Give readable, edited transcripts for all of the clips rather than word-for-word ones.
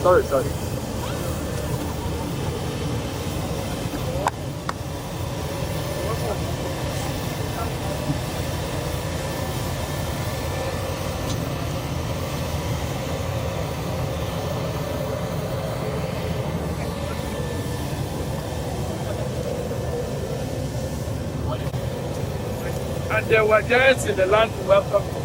Sorry. And there were giants in the land to welcome you.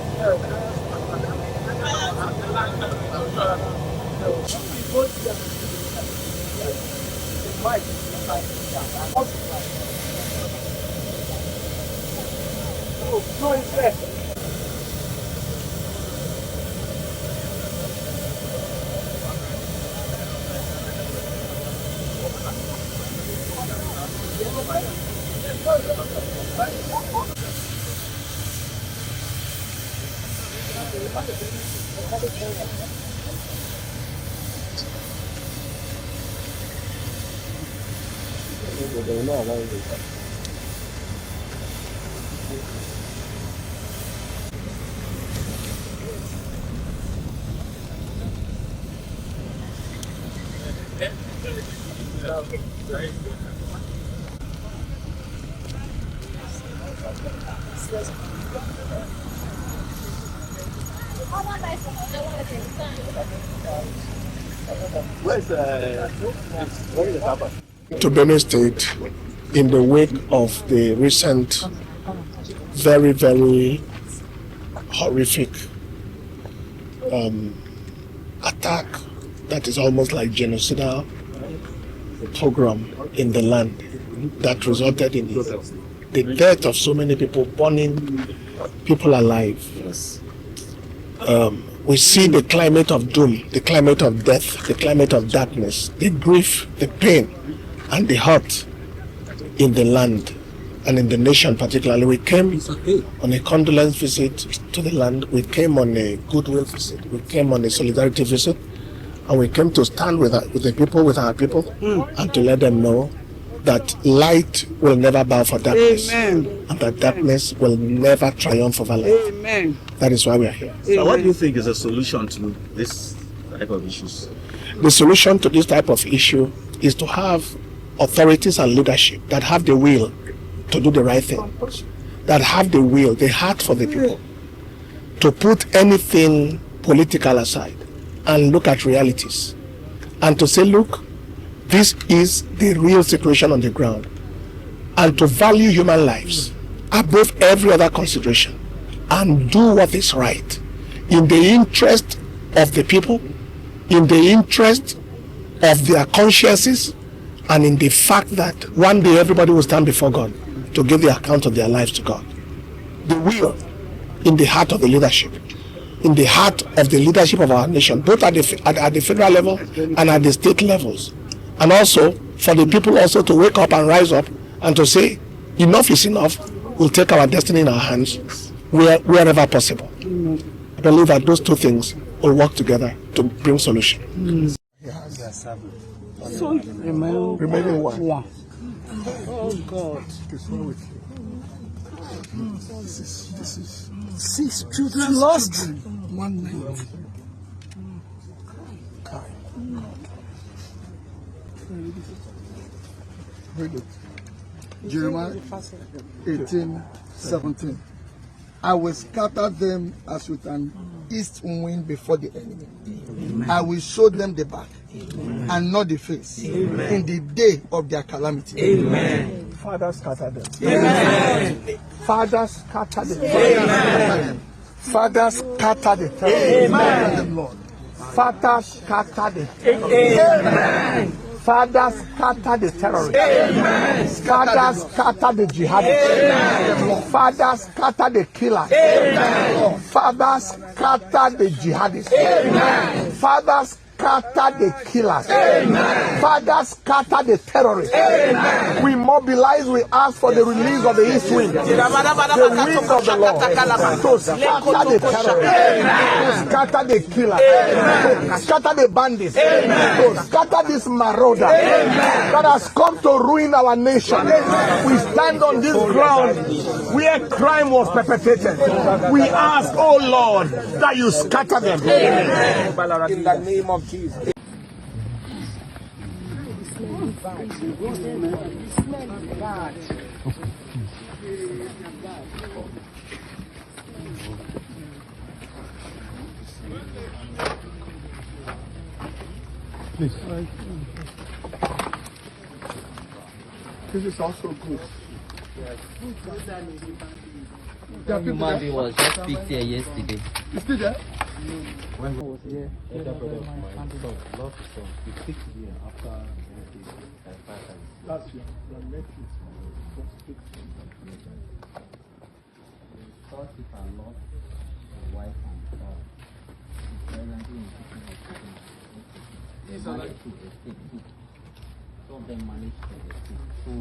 To Benue State, in the wake of the recent very, very horrific attack that is almost like genocidal pogrom in the land that resulted in the death of so many people, burning people alive. We see the climate of doom, the climate of death, the climate of darkness, the grief, the pain, and the hurt in the land and in the nation particularly. We came on a condolence visit to the land. We came on a goodwill visit. We came on a solidarity visit. And we came to stand with the people, with our people, and to let them know that light will never bow for darkness. Amen. And that darkness will never triumph over light. Amen. That is why we are here. So what do you think is a solution to this type of issues? The solution to this type of issue is to have authorities and leadership that have the will to do the right thing, that have the will, the heart for the people, to put anything political aside and look at realities, and to say, look, this is the real situation on the ground, and to value human lives above every other consideration, and do what is right in the interest of the people, in the interest of their consciences, and in the fact that one day everybody will stand before God to give the account of their lives to God. The will in the heart of the leadership, in the heart of the leadership of our nation, both at the federal level and at the state levels. And also for the people also to wake up and rise up and to say, enough is enough, we'll take our destiny in our hands wherever possible. I believe that those two things will work together to bring solution. So, Remaining one. Oh God. This is 6 children lost. 1 night. Very good. Jeremiah 18:17. I will scatter them as with an east wind before the enemy. Amen. I will show them the back and not the face. Amen. In the day of their calamity. Amen. Father, scatter them. Amen. Father, scatter the terrorists. Father, scatter the terrorists. Amen. Lord. Father, scatter the terrorists. Amen. Father, scatter the terrorists. Amen. Father, scatter the jihadists. Amen. Father, scatter the killers. Amen. Father, scatter the jihadists. Amen. Father, scatter the killers. Amen. Father, scatter the terrorists. Amen. We mobilize, we ask for the release of the east wind, the wind of the Lord, to scatter the terrorists, to scatter the killers, to scatter the bandits, to scatter this marauder that has come to ruin our nation. We stand on this ground where crime was perpetrated. We ask, oh Lord, that you scatter them. In the name of Jesus. This is also good. Human being was just picked here yesterday. You still there? When I was here, Elder brother of mine, son, lost his son. He picked me after Last year. Your nephew. thought if I lost my wife and child, he's presently in teaching hospital. They managed to escape too. Some of them managed to escape. So,